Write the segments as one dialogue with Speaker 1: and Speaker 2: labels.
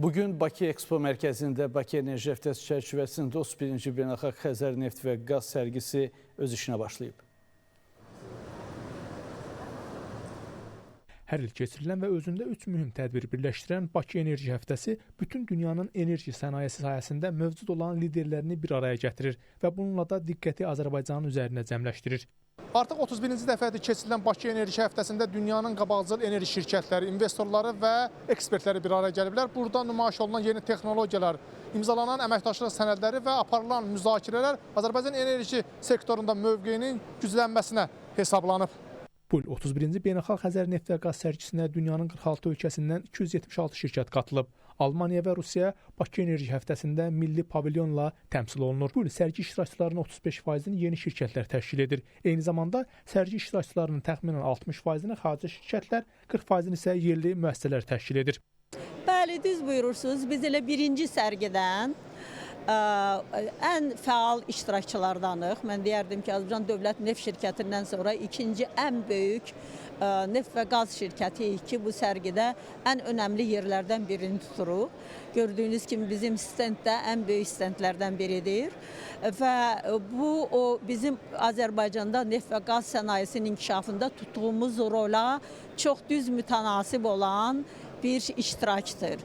Speaker 1: Bugün Bakı Expo mərkəzində Bakı Enerji Həftəsi çərçivəsində 31-ci Beynəlxalq Xəzər neft və qaz sərgisi öz işinə başlayıb.
Speaker 2: Hər il keçirilən və özündə 3 mühüm tədbir birləşdirən Bakı Enerji Həftəsi bütün dünyanın enerji sənayesi sayəsində mövcud olan liderlərini bir araya gətirir və bununla da diqqəti Azərbaycanın üzərinə cəmləşdirir.
Speaker 3: Artıq 31-ci dəfədir keçirilən Bakı Enerji Həftəsində dünyanın qabaqcıl enerji şirkətləri, investorları və ekspertləri bir araya gəliblər. Burada nümayiş olunan yeni texnologiyalar, imzalanan əməkdaşlıq sənədləri və aparılan müzakirələr Azərbaycan enerji sektorunda mövqeyinin güclənməsinə hesablanıb.
Speaker 2: Bu il 31-ci Beynəlxalq Xəzər neft və qaz sərgisində dünyanın 46 ölkəsindən 276 şirkət qatılıb. Almaniya və Rusiya Bakı Enerji Həftəsində milli pavilyonla təmsil olunur. Bu il sərgi iştirakçılarının 35%-ni yeni şirkətlər təşkil edir. Eyni zamanda sərgi iştirakçılarının təxminən 60%-ni xarici şirkətlər, 40%-ni isə yerli müəssisələr təşkil edir.
Speaker 4: Bəli, düz buyurursunuz. Biz elə birinci sərgidən ən fəal iştirakçılardanıq. Mən deyərdim ki, Azərbaycan Dövlət Neft Şirkətindən sonra ikinci ən böyük neft və qaz şirkətiyik ki, bu sərgidə ən önəmli yerlərdən birini tuturuq. Gördüyünüz kimi bizim stend də ən böyük stendlərdən biridir və bu bizim Azərbaycanda neft və qaz sənayesinin inkişafında tutduğumuz rola çox düz mütənasib olan bir iştirakdır.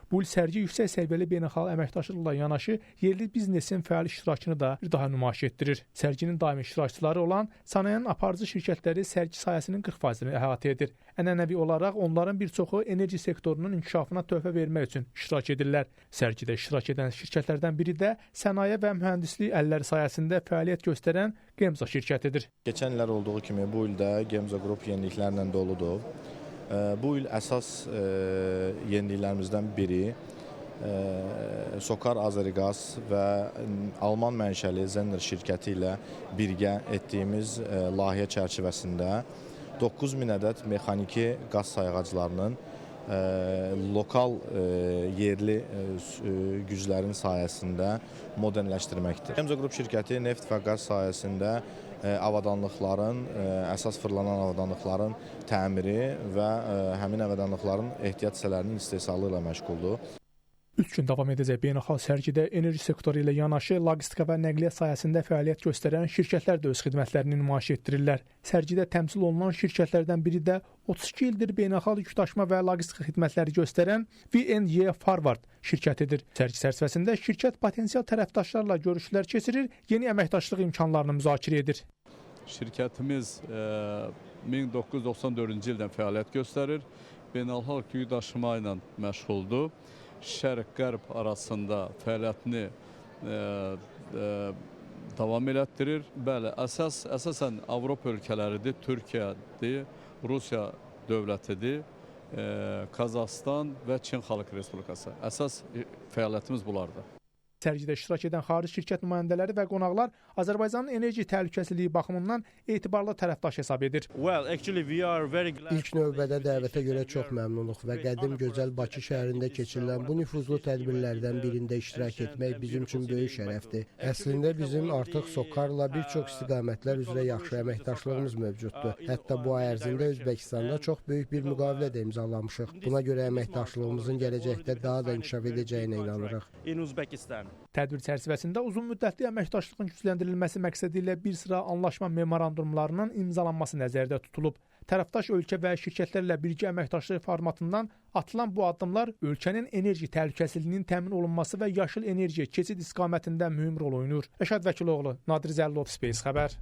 Speaker 2: Bu il sərgi yüksək səviyyəli beynəlxalq əməkdaşlıqla yanaşı yerli biznesin fəal iştirakını da bir daha nümayiş etdirir. Sərginin daimi iştirakçıları olan sənayenin aparıcı şirkətləri sərgi sahəsinin 40%-ni əhatə edir. Ənənəvi olaraq onların bir çoxu enerji sektorunun inkişafına töhfə vermək üçün iştirak edirlər. Sərgidə iştirak edən şirkətlərdən biri də sənaye və mühəndislik əlləri sayəsində fəaliyyət göstərən Gemza şirkətidir.
Speaker 5: Keçən illər olduğu kimi bu ildə Gemza Qrup yeniliklərlə doludur. Bu il əsas yeniliklərimizdən biri Sokar Azəriqaz və Alman mənşəli Zenner şirkəti ilə birgə etdiyimiz layihə çərçivəsində 9000 ədəd mexaniki qaz sayğaclarının lokal yerli güclərin sayəsində modernləşdirməkdir. Gemza Qrup şirkəti neft və qaz sayəsində avadanlıqların, əsas fırlanan avadanlıqların təmiri və həmin avadanlıqların ehtiyat hissələrinin istehsalı ilə məşğuldur.
Speaker 2: 3 gün davam edəcək beynəlxalq sərgidə enerji sektoru ilə yanaşı logistika və nəqliyyat sahəsində fəaliyyət göstərən şirkətlər də öz xidmətlərini nümayiş etdirirlər. Sərgidə təmsil olunan şirkətlərdən biri də 32 ildir beynəlxalq yükdaşıma və logistika xidmətləri göstərən VNY Forward şirkətidir. Sərgi çərçivəsində şirkət potensial tərəfdaşlarla görüşlər keçirir, yeni əməkdaşlıq imkanlarını müzakirə edir.
Speaker 6: Şirkətimiz 1994-cü ildən fəaliyyət göstərir, beynəlxalq yükdaşıma ilə məşğuldur. Şərq-Qərb arasında fəaliyyətini davam elətdirir. Bəli, əsasən Avropa ölkələridir, Türkiyədir, Rusiya dövlətidir, Qazaxıstan və Çin Xalq Respublikası. Əsas fəaliyyətimiz bunlardır.
Speaker 2: Sərgidə iştirak edən xarici şirkət nümayəndələri və qonaqlar Azərbaycanın enerji təhlükəsizliyi baxımından etibarlı tərəfdaş hesab edir.
Speaker 7: İlk növbədə dəvətə görə çox məmnunuq və qədim gözəl Bakı şəhərində keçirilən bu nüfuzlu tədbirlərdən birində iştirak etmək bizim üçün böyük şərəfdir. Əslində bizim artıq Sokarla bir çox istiqamətlər üzrə yaxşı əməkdaşlığımız mövcuddur. Hətta bu ay ərzində Özbəkistanda çox böyük bir müqavilə də imzalamışıq. Buna görə əməkdaşlığımızın gələcəkdə daha da inkişaf edəcəyinə inanırıq.
Speaker 2: Tədbir çərçivəsində uzun müddətli əməkdaşlığın gücləndirilməsi məqsədi ilə bir sıra anlaşma memorandumlarının imzalanması nəzərdə tutulub. Tərəfdaş ölkə və şirkətlərlə birgə əməkdaşlıq formatından atılan bu addımlar ölkənin enerji təhlükəsizliyinin təmin olunması və yaşıl enerjiyə keçid istiqamətində mühüm rol oynayır. Rəşad Vəkiloğlu, Nadir Zəllov, Space xəbər.